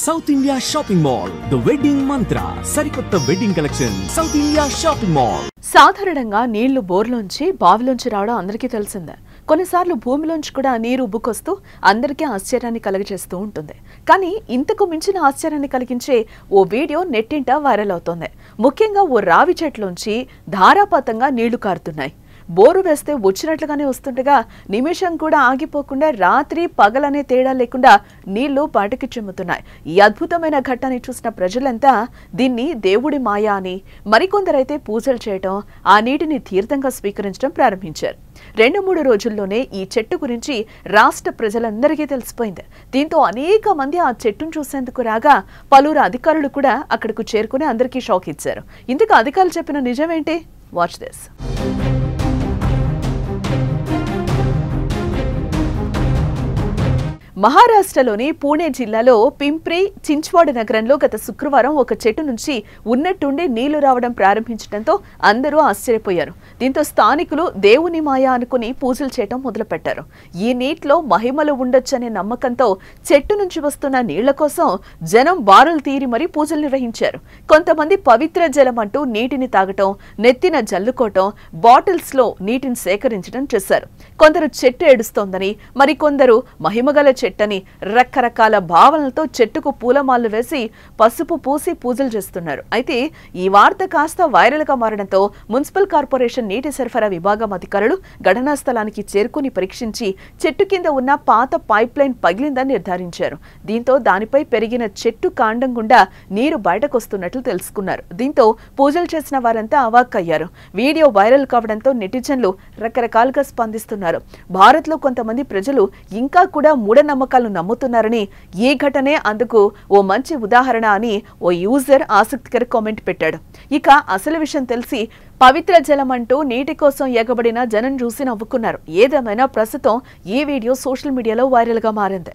South India shopping mall the wedding మంత్ర సరికొత్త wedding collection south India shopping mall. సాధారణంగా నీళ్లు బోర్లోంచి బావిలోంచి రావడం అందరికీ తెలిసిందే. కొన్నిసార్లు భూమిలోంచి కూడా నీరు ఉబ్బుకొస్తూ అందరికీ ఆశ్చర్యాన్ని కలిగజేస్తూ ఉంటుంది. కానీ ఇంతకు మించిన ఆశ్చర్యాన్ని కలిగించే ఓ వీడియో నెట్టింట వైరల్ అవుతోంది. ముఖ్యంగా ఓ రావి చెట్లోంచి ధారాపాతంగా నీళ్లు కారుతున్నాయి. బోరు వేస్తే వచ్చినట్లుగానే వస్తుండగా నిమిషం కూడా ఆగిపోకుండా రాత్రి పగలనే తేడా లేకుండా నీళ్లు పాటికి చిమ్ముతున్నాయి. ఈ అద్భుతమైన ఘట్టాన్ని చూసిన ప్రజలంతా దీన్ని దేవుడి మాయా అని, మరికొందరైతే పూజలు చేయటం, ఆ నీటిని తీర్థంగా స్వీకరించడం ప్రారంభించారు. 2-3 రోజుల్లోనే ఈ చెట్టు గురించి రాష్ట్ర ప్రజలందరికీ తెలిసిపోయింది. దీంతో అనేక మంది ఆ చెట్టును చూసేందుకు రాగా పలువురు అధికారులు కూడా అక్కడకు చేరుకుని అందరికీ షాక్ ఇచ్చారు. ఇందుకు అధికారులు చెప్పిన నిజమేంటి? Watch this. మహారాష్ట్రలోని పూణే జిల్లాలో పింప్రి చించ్వాడ్ నగరంలో గత శుక్రవారం ఒక చెట్టు నుంచి ఉన్నట్టుండి నీళ్లు రావడం ప్రారంభించడంతో అందరూ ఆశ్చర్యపోయారు. దీంతో స్థానికులు దేవుని మాయ అనుకుని పూజలు చేయడం మొదలుపెట్టారు. ఈ నీటిలో మహిమలు ఉండొచ్చనే నమ్మకంతో చెట్టు నుంచి వస్తున్న నీళ్ల కోసం జనం బారులు తీరి మరీ పూజలు నిర్వహించారు. కొంతమంది పవిత్ర జలం అంటూ నీటిని తాగటం, నెత్తిన జల్లుకోవటం, బాటిల్స్ లో నీటిని సేకరించడం చేశారు. కొందరు చెట్టు ఏడుస్తోందని, మరికొందరు మహిమగల చెట్టని రకరకాల భావనలతో చెట్టుకు పూలమాలలు వేసి పసుపు పూసి పూజలు చేస్తున్నారు. అయితే ఈ వార్త కాస్త వైరల్ గా మారడంతో మున్సిపల్ కార్పొరేషన్ నీటి సరఫరా విభాగం అధికారులు ఘటనా స్థలానికి చేరుకుని పరీక్షించి చెట్టు కింద ఉన్న పాత పైప్ లైన్ పగిలిందని నిర్ధారించారు. దీంతో దానిపై పెరిగిన చెట్టు కాండం గుండా నీరు బయటకొస్తున్నట్లు తెలుసుకున్నారు. దీంతో పూజలు చేసిన వారంతా అవాక్కయ్యారు. వీడియో వైరల్ కావడంతో నెటిజన్లు రకరకాలుగా స్పందిస్తున్నారు. భారత్ లో కొంతమంది ప్రజలు ఇంకా కూడా మూఢనమ్మకాలను నమ్ముతున్నారని, ఈ ఘటనే అందుకు ఓ మంచి ఉదాహరణ అని ఓ యూజర్ ఆసక్తికర కామెంట్ పెట్టాడు. ఇక అసలు విషయం తెలిసి పవిత్ర జలం అంటూ నీటి కోసం ఎగబడిన జనం చూసి నవ్వుకున్నారు. ఏదేమైనా ప్రస్తుతం ఈ వీడియో సోషల్ మీడియాలో వైరల్ గా మారింది.